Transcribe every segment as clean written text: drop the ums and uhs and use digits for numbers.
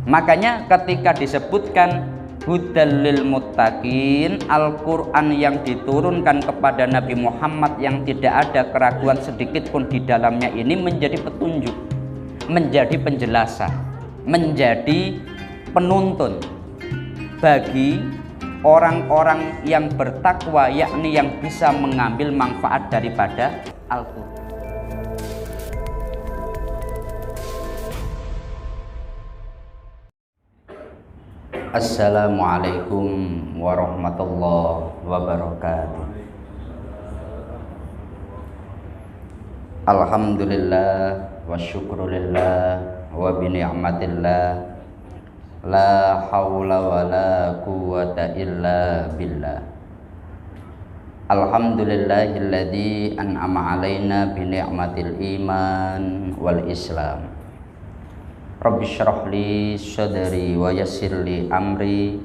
Makanya ketika disebutkan hudal lil muttaqin, Al-Quran yang diturunkan kepada Nabi Muhammad yang tidak ada keraguan sedikit pun di dalamnya ini menjadi petunjuk, menjadi penjelasan, menjadi penuntun bagi orang-orang yang bertakwa, yakni yang bisa mengambil manfaat daripada Al-Quran. Assalamualaikum warahmatullahi wabarakatuh. Alhamdulillah wa syukrulillah wa bini'matillah, la hawla wa la quwwata illa billah. Alhamdulillahilladzi an'ama alaina bini'matil iman wal islam. Rabbi syrah li sadri wa yassir li amri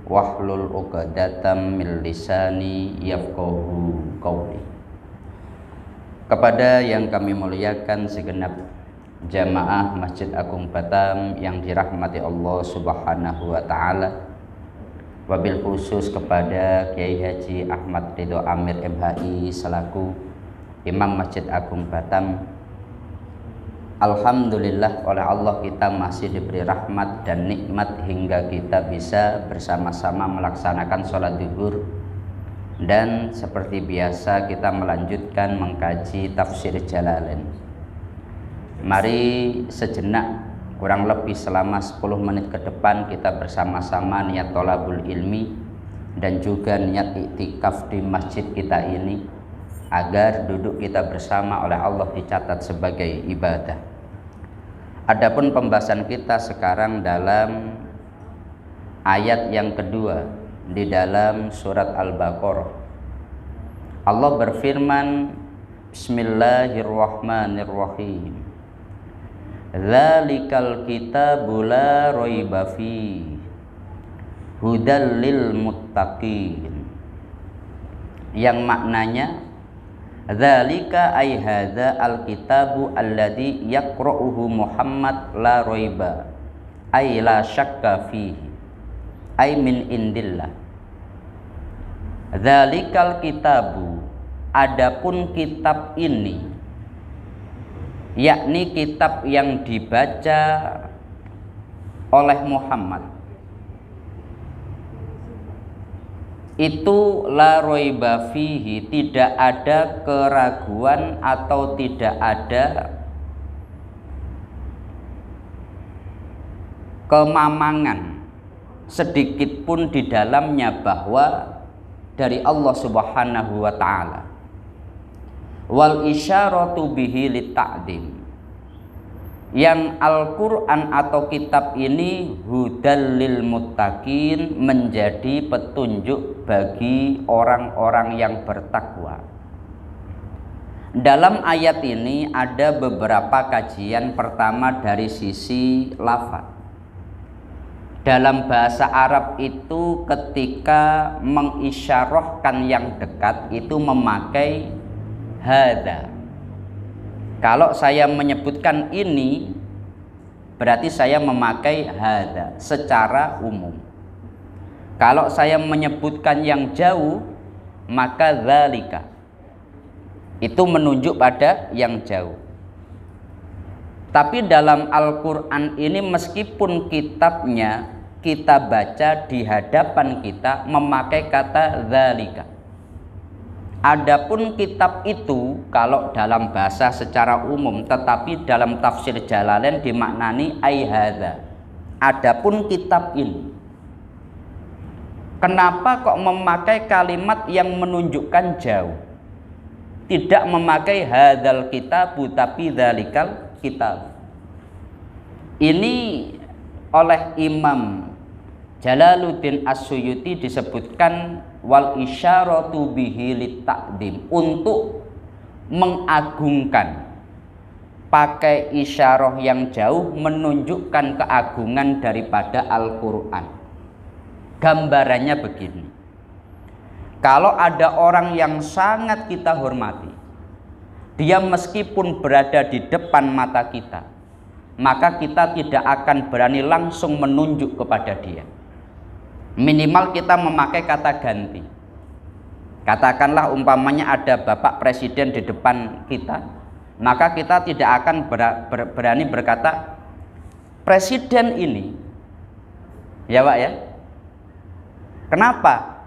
wahlul 'uqdatam min lisani yafqahu qawli. Kepada yang kami muliakan segenap jamaah Masjid Agung Batam yang dirahmati Allah Subhanahu wa taala, wabil khusus kepada Kiai Haji Ahmad Ridho Amir MHI selaku Imam Masjid Agung Batam. Alhamdulillah, oleh Allah kita masih diberi rahmat dan nikmat hingga kita bisa bersama-sama melaksanakan sholat zuhur. Dan seperti biasa kita melanjutkan mengkaji tafsir Jalalain. Mari sejenak, kurang lebih selama 10 menit ke depan, kita bersama-sama niat thalabul ilmi dan juga niat iktikaf di masjid kita ini, agar duduk kita bersama oleh Allah dicatat sebagai ibadah. Adapun pembahasan kita sekarang dalam ayat yang kedua di dalam surat Al-Baqarah. Allah berfirman, Bismillahirrahmanirrahim. Dzalikal kitabu la raiba fihi hudal lil muttaqin. Yang maknanya dzalika ay hadza alkitabu alladzi yaqra'uhu Muhammad la raiba ay la syakka fihi ay min indillah. Dzalikal kitabu, adapun kitab ini, yakni kitab yang dibaca oleh Muhammad, itu la raiba fihi, tidak ada keraguan atau tidak ada kemamangan sedikit pun di dalamnya bahwa dari Allah Subhanahu wa taala. Wal isyaratu bihi litta'dim, yang Al-Quran atau kitab ini hudal lil muttaqin, menjadi petunjuk bagi orang-orang yang bertakwa. Dalam ayat ini ada beberapa kajian. Pertama dari sisi lafaz. Dalam bahasa Arab itu ketika mengisyarahkan yang dekat itu memakai hadza. Kalau saya menyebutkan ini, berarti saya memakai hadza secara umum. Kalau saya menyebutkan yang jauh, maka dzalika, itu menunjuk pada yang jauh. Tapi dalam Al-Quran ini, meskipun kitabnya kita baca di hadapan kita, memakai kata dzalika. Adapun kitab itu kalau dalam bahasa secara umum, tetapi dalam tafsir Jalalain dimaknani ai hadza. Adapun kitab ini, kenapa kok memakai kalimat yang menunjukkan jauh? Tidak memakai hadzal kitabu tapi dzalikal kitab. Ini oleh Imam Jalaluddin As-Suyuti disebutkan wal isyaratu bihi litta'dim, untuk mengagungkan. Pakai isyarah yang jauh menunjukkan keagungan daripada Al-Quran. Gambarannya begini, kalau ada orang yang sangat kita hormati, dia meskipun berada di depan mata kita, maka kita tidak akan berani langsung menunjuk kepada dia. Minimal kita memakai kata ganti. Katakanlah umpamanya ada Bapak Presiden di depan kita, maka kita tidak akan berani berkata Presiden ini, ya Pak ya. Kenapa?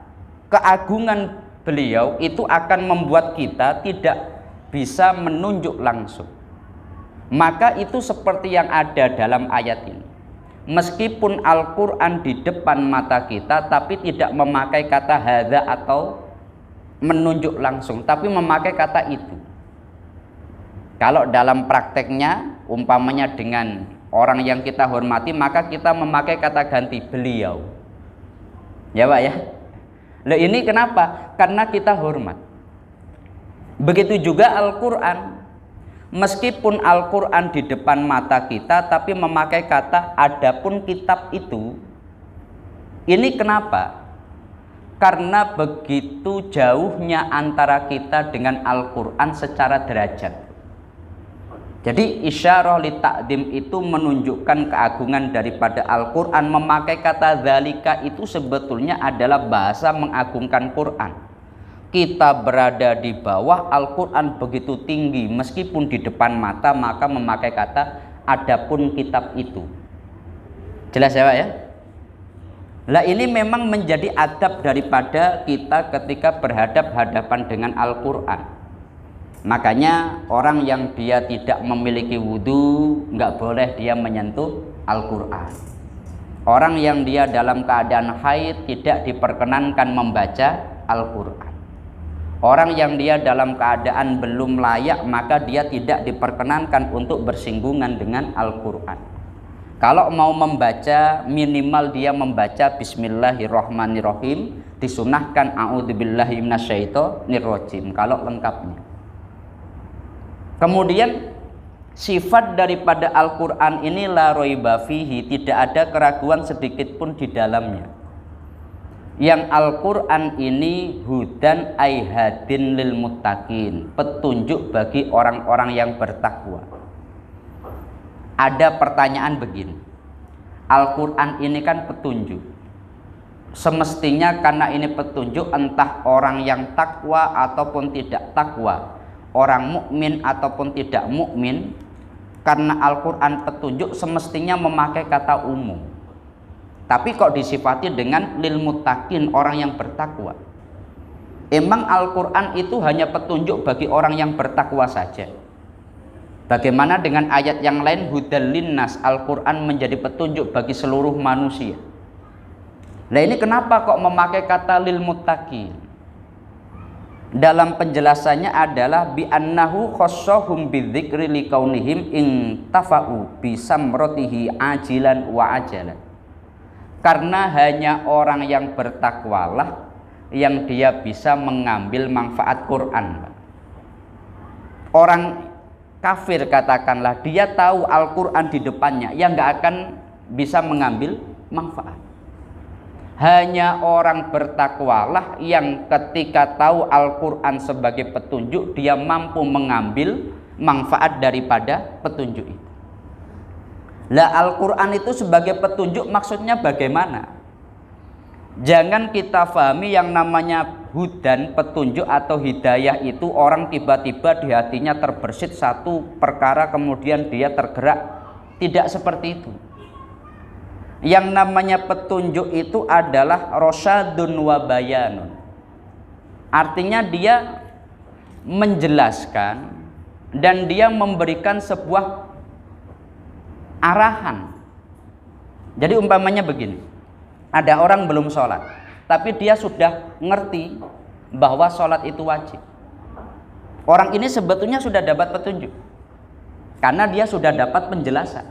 Keagungan beliau itu akan membuat kita tidak bisa menunjuk langsung. Maka itu seperti yang ada dalam ayat ini. Meskipun Al-Quran di depan mata kita, tapi tidak memakai kata hadza atau menunjuk langsung, tapi memakai kata itu. Kalau dalam prakteknya umpamanya dengan orang yang kita hormati, maka kita memakai kata ganti beliau. Ya Pak ya. Lah ini kenapa? Karena kita hormat. Begitu juga Al-Quran. Meskipun Al-Quran di depan mata kita, tapi memakai kata adapun kitab itu. Ini kenapa? Karena begitu jauhnya antara kita dengan Al-Quran secara derajat. Jadi isyarah li ta'dim itu menunjukkan keagungan daripada Al-Quran. Memakai kata dzalika itu sebetulnya adalah bahasa mengagungkan Quran. Kita berada di bawah, Al-Quran begitu tinggi, meskipun di depan mata, maka memakai kata adapun kitab itu. Jelas ya Pak ya? Lah ini memang menjadi adab daripada kita ketika berhadap-hadapan dengan Al-Quran. Makanya orang yang dia tidak memiliki wudhu, nggak boleh dia menyentuh Al-Quran. Orang yang dia dalam keadaan haid tidak diperkenankan membaca Al-Quran. Orang yang dia dalam keadaan belum layak, maka dia tidak diperkenankan untuk bersinggungan dengan Al-Quran. Kalau mau membaca, minimal dia membaca Bismillahirrahmanirrahim, disunahkan a'udzubillahi minasyaitonirrajim kalau lengkapnya. Kemudian sifat daripada Al-Quran ini la raiba fihi, tidak ada keraguan sedikit pun di dalamnya. Yang Al-Quran ini hudan aihadin lil muttaqin, petunjuk bagi orang-orang yang bertakwa. Ada pertanyaan begini, Al-Quran ini kan petunjuk. Semestinya karena ini petunjuk, entah orang yang takwa ataupun tidak takwa, orang mukmin ataupun tidak mukmin, karena Al-Quran petunjuk semestinya memakai kata umum. Tapi kok disifati dengan lil muttaqin, orang yang bertakwa. Emang Al-Quran itu hanya petunjuk bagi orang yang bertakwa saja? Bagaimana dengan ayat yang lain hudal linnas, Al-Quran menjadi petunjuk bagi seluruh manusia. Nah ini kenapa kok memakai kata lil muttaqin? Dalam penjelasannya adalah bi annahu khassahum bidzikri likaunihim intafa'u bisamratihi ajilan wa ajalan. Karena hanya orang yang bertakwalah yang dia bisa mengambil manfaat Quran. Orang kafir katakanlah, dia tahu Al-Quran di depannya, yang nggak akan bisa mengambil manfaat. Hanya orang bertakwalah yang ketika tahu Al-Quran sebagai petunjuk, dia mampu mengambil manfaat daripada petunjuk itu. Lah Al-Quran itu sebagai petunjuk maksudnya bagaimana? Jangan kita pahami yang namanya hudan, petunjuk atau hidayah itu orang tiba-tiba di hatinya terbersit satu perkara kemudian dia tergerak. Tidak seperti itu. Yang namanya petunjuk itu adalah rosyadun wa bayanun. Artinya dia menjelaskan dan dia memberikan sebuah arahan. Jadi umpamanya begini, ada orang belum sholat, tapi dia sudah ngerti bahwa sholat itu wajib. Orang ini sebetulnya sudah dapat petunjuk, karena dia sudah dapat penjelasan.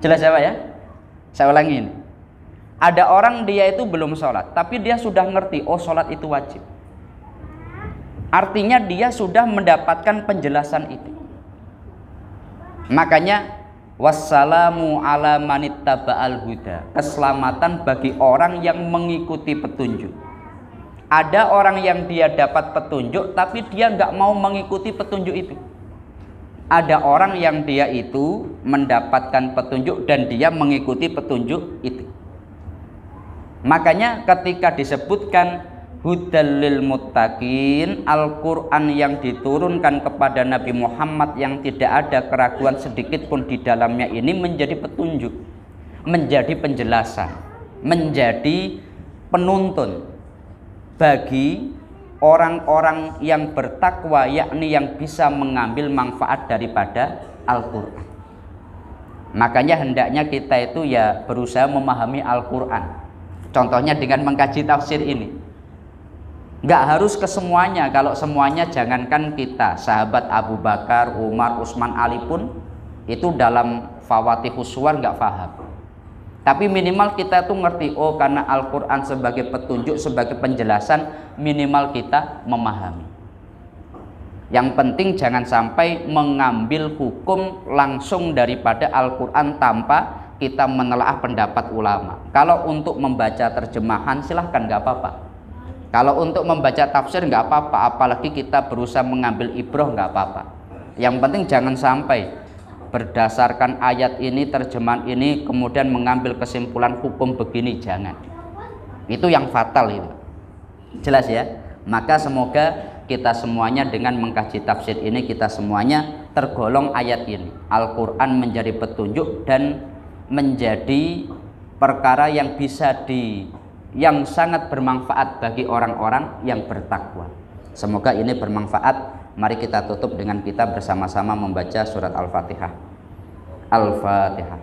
Jelas ya Pak ya? Saya ulangi ini. Ada orang dia itu belum sholat, tapi dia sudah ngerti, oh sholat itu wajib. Artinya dia sudah mendapatkan penjelasan itu. Makanya wassalamu ala manittaba'al huda, keselamatan bagi orang yang mengikuti petunjuk. Ada orang yang dia dapat petunjuk, tapi dia nggak mau mengikuti petunjuk itu. Ada orang yang dia itu mendapatkan petunjuk dan dia mengikuti petunjuk itu. Makanya ketika disebutkan hudal lil muttaqin, Al-Quran yang diturunkan kepada Nabi Muhammad yang tidak ada keraguan sedikit pun di dalamnya ini menjadi petunjuk, menjadi penjelasan, menjadi penuntun bagi orang-orang yang bertakwa, yakni yang bisa mengambil manfaat daripada Al-Quran. Makanya hendaknya kita itu ya berusaha memahami Al-Quran. Contohnya dengan mengkaji tafsir ini. Nggak harus ke semuanya. Kalau semuanya jangankan kita, sahabat Abu Bakar, Umar, Utsman, Ali pun itu dalam Fawatihus Suwar nggak paham. Tapi minimal kita tuh ngerti, oh karena Al-Quran sebagai petunjuk, sebagai penjelasan, minimal kita memahami. Yang penting jangan sampai mengambil hukum langsung daripada Al-Quran tanpa kita menelaah pendapat ulama. Kalau untuk membaca terjemahan silahkan, nggak apa-apa. Kalau untuk membaca tafsir nggak apa-apa, apalagi kita berusaha mengambil ibrah nggak apa-apa. Yang penting jangan sampai berdasarkan ayat ini, terjemahan ini, kemudian mengambil kesimpulan hukum begini, jangan. Itu yang fatal itu. Jelas ya? Maka semoga kita semuanya dengan mengkaji tafsir ini, kita semuanya tergolong ayat ini. Al-Quran menjadi petunjuk dan menjadi perkara yang bisa yang sangat bermanfaat bagi orang-orang yang bertakwa. Semoga ini bermanfaat. Mari kita tutup dengan kita bersama-sama membaca surat Al-Fatihah. Al-Fatihah.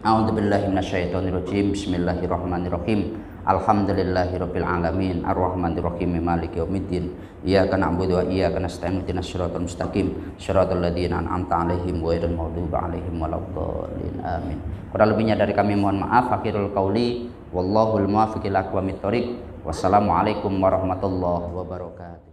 A'udzubillahi minasyaitonirrajim. Bismillahirrahmanirrahim. Alhamdulillahirabbil alamin. Arrahmanirrahim. Maliki yaumiddin. Iyyaka na'budu wa iyyaka nasta'in. Ihdinas siratal mustaqim. Shiratal ladzina an'amta 'alaihim ghairil maghdubi 'alaihim waladdallin. Amin. Kurang lebihnya dari kami mohon maaf. Akhirul qauli wallahul muwaffiq ila aqwamit thoriq. Wassalamualaikum warahmatullahi wabarakatuh.